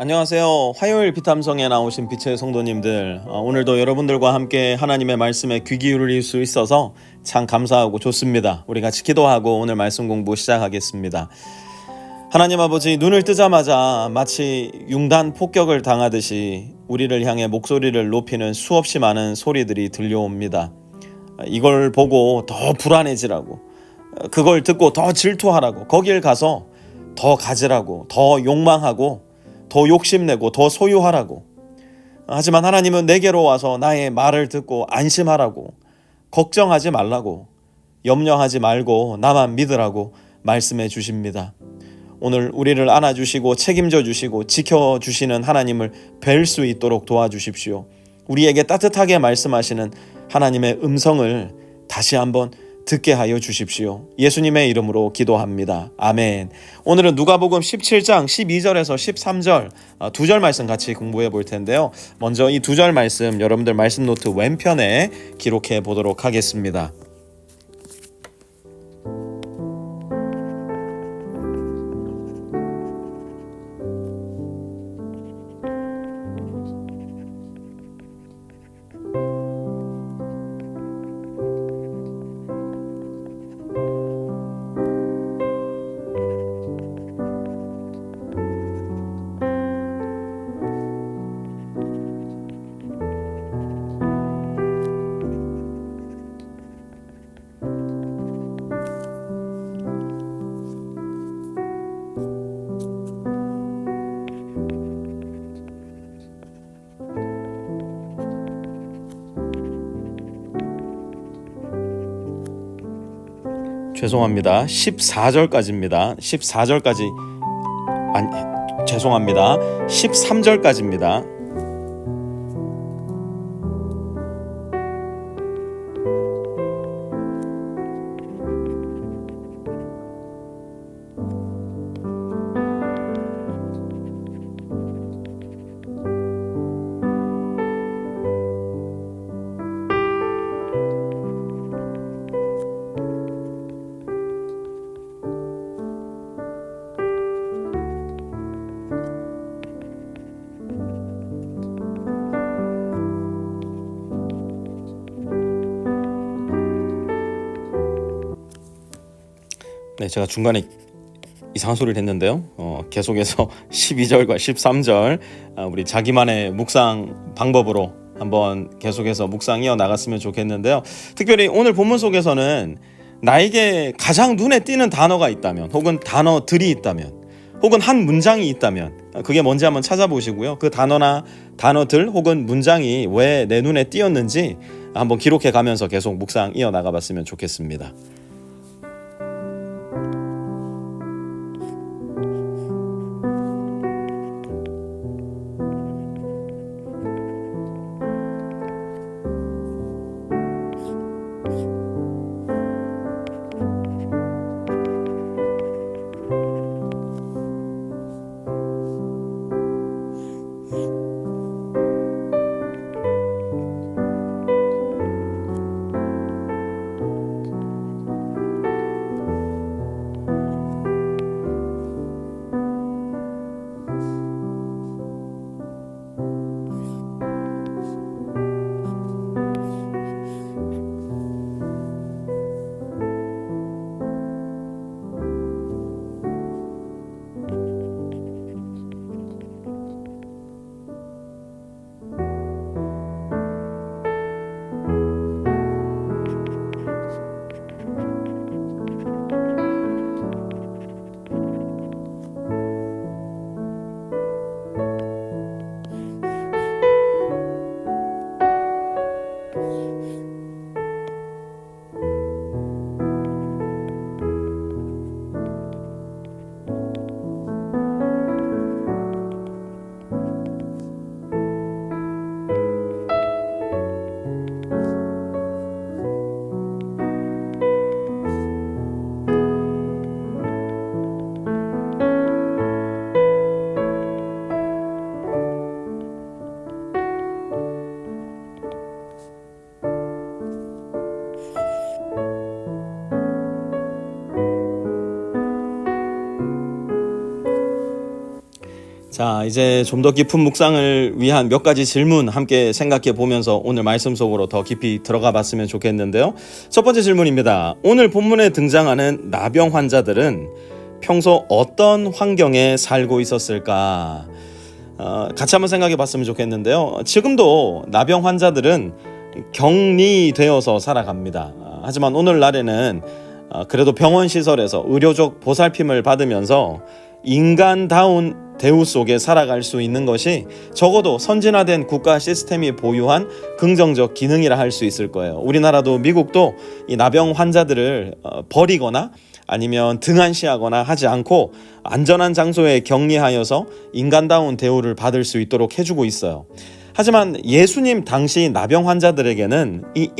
안녕하세요. 화요일 피탐성에 나오신 빛의 성도님들, 오늘도 여러분들과 함께 하나님의 말씀에 귀 기울일 수 있어서 참 감사하고 좋습니다. 우리 같이 기도하고 오늘 말씀 공부 시작하겠습니다. 하나님 아버지, 눈을 뜨자마자 마치 융단 폭격을 당하듯이 우리를 향해 목소리를 높이는 수없이 많은 소리들이 들려옵니다. 이걸 보고 더 불안해지라고, 그걸 듣고 더 질투하라고, 거길 가서 더 가지라고, 더 욕망하고, 더 욕심내고 더 소유하라고. 하지만 하나님은 내게로 와서 나의 말을 듣고 안심하라고, 걱정하지 말라고, 염려하지 말고 나만 믿으라고 말씀해 주십니다. 오늘 우리를 안아주시고 책임져 주시고 지켜주시는 하나님을 뵐 수 있도록 도와주십시오. 우리에게 따뜻하게 말씀하시는 하나님의 음성을 다시 한번 듣게 하여 주십시오. 예수님의 이름으로 기도합니다. 아멘. 오늘은 누가복음 17장 12절에서 13절 두 절 말씀 같이 공부해 볼 텐데요. 먼저 이 두 절 말씀 여러분들 말씀 노트 왼편에 기록해 보도록 하겠습니다. 죄송합니다. 14절까지입니다. 14절까지 죄송합니다. 13절까지입니다. 네, 제가 중간에 이상한 소리를 했는데요. 계속해서 12절과 13절 우리 자기만의 묵상 방법으로 한번 계속해서 묵상 이어나갔으면 좋겠는데요. 특별히 오늘 본문 속에서는 나에게 가장 눈에 띄는 단어가 있다면, 혹은 단어들이 있다면, 혹은 한 문장이 있다면 그게 뭔지 한번 찾아보시고요. 그 단어나 단어들 혹은 문장이 왜 내 눈에 띄었는지 한번 기록해 가면서 계속 묵상 이어나가봤으면 좋겠습니다. 자, 이제 좀 더 깊은 묵상을 위한 몇 가지 질문 함께 생각해 보면서 오늘 말씀 속으로 더 깊이 들어가 봤으면 좋겠는데요. 첫 번째 질문입니다. 오늘 본문에 등장하는 나병 환자들은 평소 어떤 환경에 살고 있었을까? 같이 한번 생각해 봤으면 좋겠는데요. 지금도 나병 환자들은 격리되어서 살아갑니다. 하지만 오늘날에는 그래도 병원 시설에서 의료적 보살핌을 받으면서 인간다운 대우 속에 살아갈 수 있는 것이 적어도 선진화된 국가 시스템이 보유한 긍정적 기능이라 할 수 있을 거예요. 우리나라도 미국도 이 나병 환자들을 버리거나 아니면 등한시하거나 하지 않고 안전한 장소에 격리하여서 인간다운 대우를 받을 수 있도록 해주고 있어요. 하지만 예수님 당시 나병 환자들에게는 이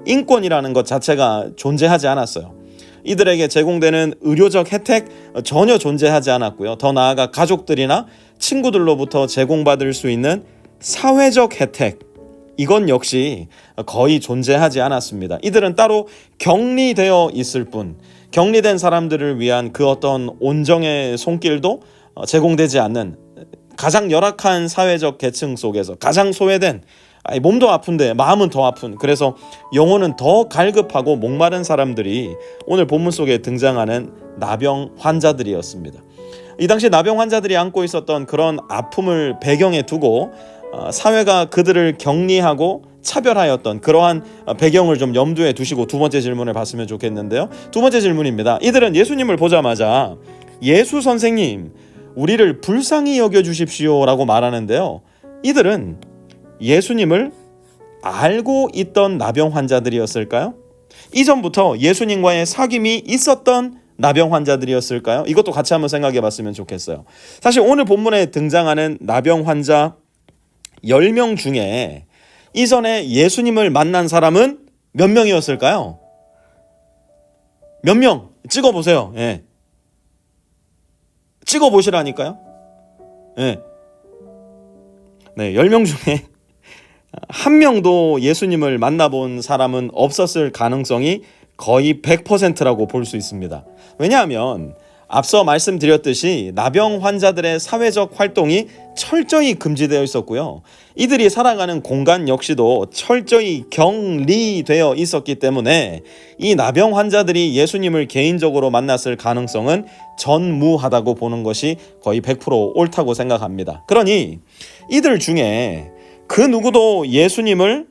인권이라는 것 자체가 존재하지 않았어요. 이들에게 제공되는 의료적 혜택 전혀 존재하지 않았고요. 더 나아가 가족들이나 친구들로부터 제공받을 수 있는 사회적 혜택, 이건 역시 거의 존재하지 않았습니다. 이들은 따로 격리되어 있을 뿐, 격리된 사람들을 위한 그 어떤 온정의 손길도 제공되지 않는 가장 열악한 사회적 계층 속에서 가장 소외된, 몸도 아픈데 마음은 더 아픈, 그래서 영혼은 더 갈급하고 목마른 사람들이 오늘 본문 속에 등장하는 나병 환자들이었습니다. 이 당시 나병 환자들이 안고 있었던 그런 아픔을 배경에 두고 사회가 그들을 격리하고 차별하였던 그러한 배경을 좀 염두에 두시고 두 번째 질문을 봤으면 좋겠는데요. 두 번째 질문입니다. 이들은 예수님을 보자마자 예수 선생님, 우리를 불쌍히 여겨주십시오 라고 말하는데요. 이들은 예수님을 알고 있던 나병 환자들이었을까요? 이전부터 예수님과의 사귐이 있었던 나병 환자들이었을까요? 이것도 같이 한번 생각해 봤으면 좋겠어요. 사실 오늘 본문에 등장하는 나병 환자 10명 중에 이전에 예수님을 만난 사람은 몇 명이었을까요? 몇 명? 찍어보세요. 예. 찍어보시라니까요. 예. 네, 10명 중에 한 명도 예수님을 만나본 사람은 없었을 가능성이 거의 100%라고 볼 수 있습니다. 왜냐하면 앞서 말씀드렸듯이 나병 환자들의 사회적 활동이 철저히 금지되어 있었고요. 이들이 살아가는 공간 역시도 철저히 격리되어 있었기 때문에 이 나병 환자들이 예수님을 개인적으로 만났을 가능성은 전무하다고 보는 것이 거의 100% 옳다고 생각합니다. 그러니 이들 중에 그 누구도 예수님을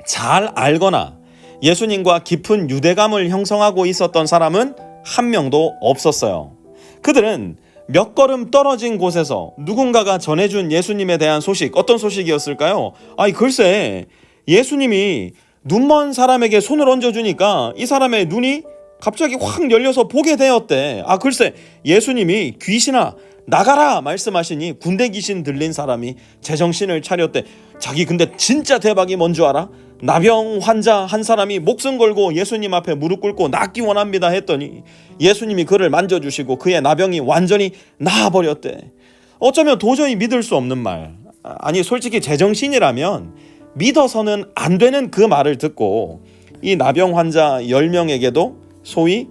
잘 알거나 예수님과 깊은 유대감을 형성하고 있었던 사람은 한 명도 없었어요. 그들은 몇 걸음 떨어진 곳에서 누군가가 전해준 예수님에 대한 소식, 어떤 소식이었을까요? 글쎄, 예수님이 눈먼 사람에게 손을 얹어주니까 이 사람의 눈이 갑자기 확 열려서 보게 되었대. 글쎄, 예수님이 귀신아 나가라 말씀하시니 군대 귀신 들린 사람이 제정신을 차렸대. 자기 근데 진짜 대박이 뭔 줄 알아? 나병 환자 한 사람이 목숨 걸고 예수님 앞에 무릎 꿇고 낫기 원합니다 했더니 예수님이 그를 만져주시고 그의 나병이 완전히 나아버렸대. 어쩌면 도저히 믿을 수 없는 말, 솔직히 제정신이라면 믿어서는 안 되는 그 말을 듣고 이 나병 환자 10명에게도 소위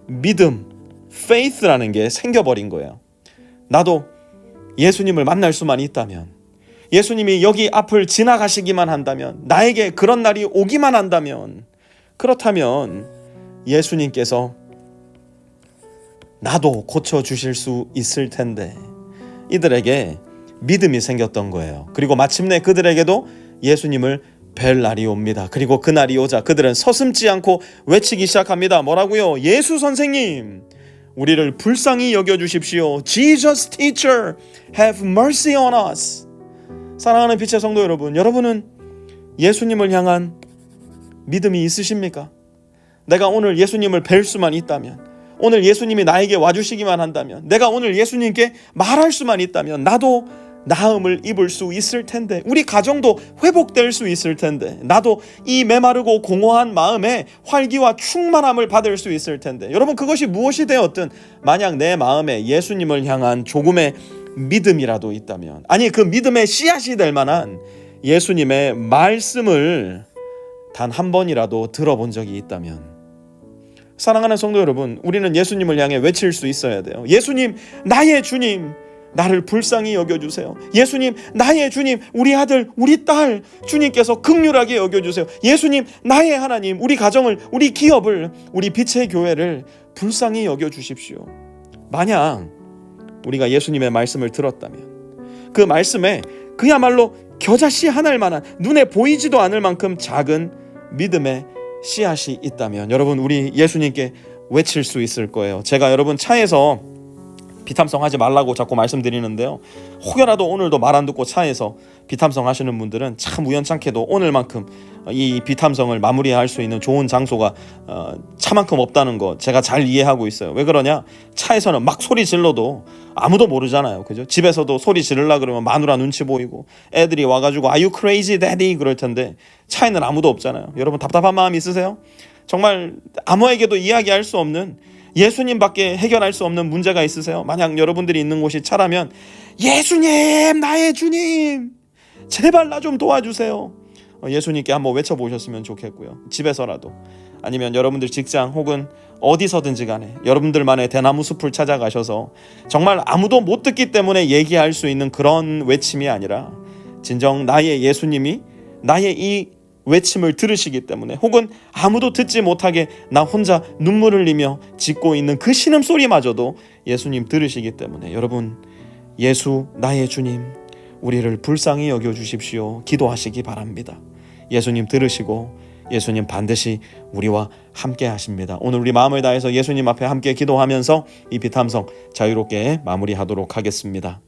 믿음, faith라는 게 생겨버린 거예요. 나도 예수님을 만날 수만 있다면, 예수님이 여기 앞을 지나가시기만 한다면, 나에게 그런 날이 오기만 한다면, 그렇다면 예수님께서 나도 고쳐주실 수 있을 텐데, 이들에게 믿음이 생겼던 거예요. 그리고 마침내 그들에게도 예수님을 뵐 날이 옵니다. 그리고 그 날이 오자 그들은 서슴지 않고 외치기 시작합니다. 뭐라고요? 예수 선생님, 우리를 불쌍히 여겨주십시오. Jesus teacher, have mercy on us. 사랑하는 빛의 성도 여러분, 여러분은 예수님을 향한 믿음이 있으십니까? 내가 오늘 예수님을 뵐 수만 있다면, 오늘 예수님이 나에게 와주시기만 한다면, 내가 오늘 예수님께 말할 수만 있다면 나도 나음을 입을 수 있을 텐데, 우리 가정도 회복될 수 있을 텐데, 나도 이 메마르고 공허한 마음에 활기와 충만함을 받을 수 있을 텐데, 여러분 그것이 무엇이 되었든 만약 내 마음에 예수님을 향한 조금의 믿음이라도 있다면, 그 믿음의 씨앗이 될 만한 예수님의 말씀을 단 한 번이라도 들어본 적이 있다면, 사랑하는 성도 여러분, 우리는 예수님을 향해 외칠 수 있어야 돼요. 예수님, 나의 주님, 나를 불쌍히 여겨주세요. 예수님, 나의 주님, 우리 아들, 우리 딸 주님께서 긍휼하게 여겨주세요. 예수님, 나의 하나님, 우리 가정을, 우리 기업을, 우리 빛의 교회를 불쌍히 여겨주십시오. 만약 우리가 예수님의 말씀을 들었다면 그 말씀에 그야말로 겨자씨 하나일 만한, 눈에 보이지도 않을 만큼 작은 믿음의 씨앗이 있다면 여러분, 우리 예수님께 외칠 수 있을 거예요. 제가 여러분 차에서 비탐성 하지 말라고 자꾸 말씀드리는데요, 혹여라도 오늘도 말 안 듣고 차에서 비탐성 하시는 분들은 참 우연찮게도 오늘만큼 이 비탐성을 마무리할 수 있는 좋은 장소가 차만큼 없다는 거 제가 잘 이해하고 있어요. 왜 그러냐? 차에서는 막 소리 질러도 아무도 모르잖아요, 그죠? 집에서도 소리 지르려 그러면 마누라 눈치 보이고 애들이 와가지고 Are you crazy daddy? 그럴 텐데 차에는 아무도 없잖아요. 여러분 답답한 마음 있으세요? 정말 아무에게도 이야기할 수 없는, 예수님밖에 해결할 수 없는 문제가 있으세요? 만약 여러분들이 있는 곳이 차라면 예수님, 나의 주님, 제발 나 좀 도와주세요. 예수님께 한번 외쳐보셨으면 좋겠고요. 집에서라도, 아니면 여러분들 직장 혹은 어디서든지 간에 여러분들만의 대나무 숲을 찾아가셔서 정말 아무도 못 듣기 때문에 얘기할 수 있는 그런 외침이 아니라 진정 나의 예수님이 나의 이 외침을 들으시기 때문에, 혹은 아무도 듣지 못하게 나 혼자 눈물 흘리며 짓고 있는 그 신음소리마저도 예수님 들으시기 때문에 여러분, 예수 나의 주님, 우리를 불쌍히 여겨주십시오 기도하시기 바랍니다. 예수님 들으시고 예수님 반드시 우리와 함께 하십니다. 오늘 우리 마음을 다해서 예수님 앞에 함께 기도하면서 이 비탐성 자유롭게 마무리하도록 하겠습니다.